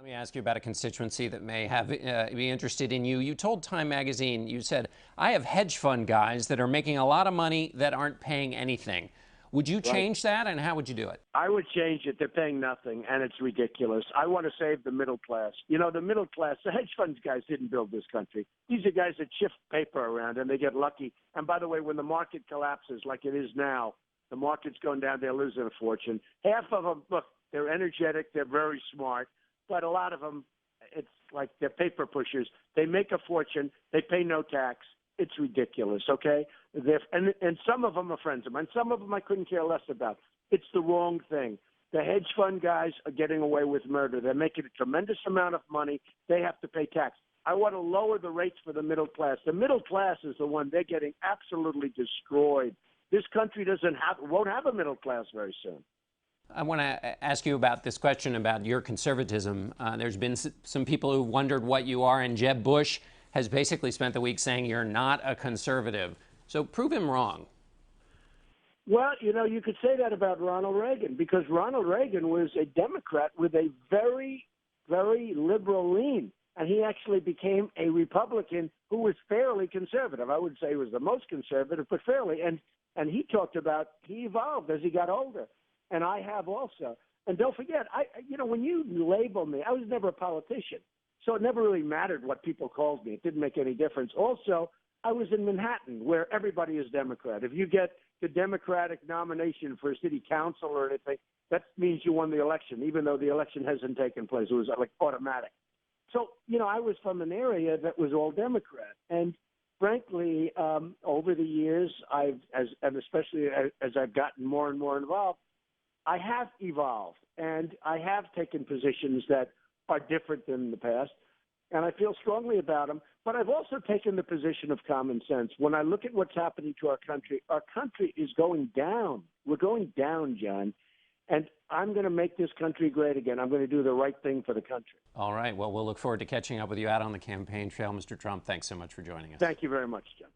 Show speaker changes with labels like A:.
A: Let me ask you about a constituency that may have be interested in you. You told Time Magazine, you said, I have hedge fund guys that are making a lot of money that aren't paying anything. Would you
B: Right.
A: change that, and how would you do it?
B: I would change it. They're paying nothing, and it's ridiculous. I want to save the middle class. You know, the middle class, the hedge funds guys didn't build this country. These are guys that shift paper around, and they get lucky. And by the way, when the market collapses like it is now, the market's going down, they're losing a fortune. Half of them, look, they're energetic, they're very smart, but a lot of them, it's like they're paper pushers. They make a fortune, they pay no tax. It's ridiculous, okay? And some of them are friends of mine. Some of them I couldn't care less about. It's the wrong thing. The hedge fund guys are getting away with murder. They're making a tremendous amount of money. They have to pay tax. I want to lower the rates for the middle class. The middle class is the one they're getting absolutely destroyed. This country won't have a middle class very soon.
A: I want to ask you about this question about your conservatism. There's been some people who wondered what you are, and Jeb Bush has basically spent the week saying you're not a conservative. So prove him wrong.
B: Well, you know, you could say that about Ronald Reagan, because Ronald Reagan was a Democrat with a very, very liberal lean. And he actually became a Republican who was fairly conservative. I wouldn't say he was the most conservative, but fairly. And he talked about he evolved as he got older. And I have also. And don't forget, when you label me, I was never a politician. So it never really mattered what people called me. It didn't make any difference. Also, I was in Manhattan, where everybody is Democrat. If you get the Democratic nomination for a city council or anything, that means you won the election, even though the election hasn't taken place. It was like automatic. So, I was from an area that was all Democrat. And frankly, over the years, and especially as I've gotten more and more involved, I have evolved, and I have taken positions that are different than the past, and I feel strongly about them. But I've also taken the position of common sense. When I look at what's happening to our country is going down. We're going down, John, and I'm going to make this country great again. I'm going to do the right thing for the country.
A: All right. Well, we'll look forward to catching up with you out on the campaign trail, Mr. Trump. Thanks so much for joining us.
B: Thank you very much, John.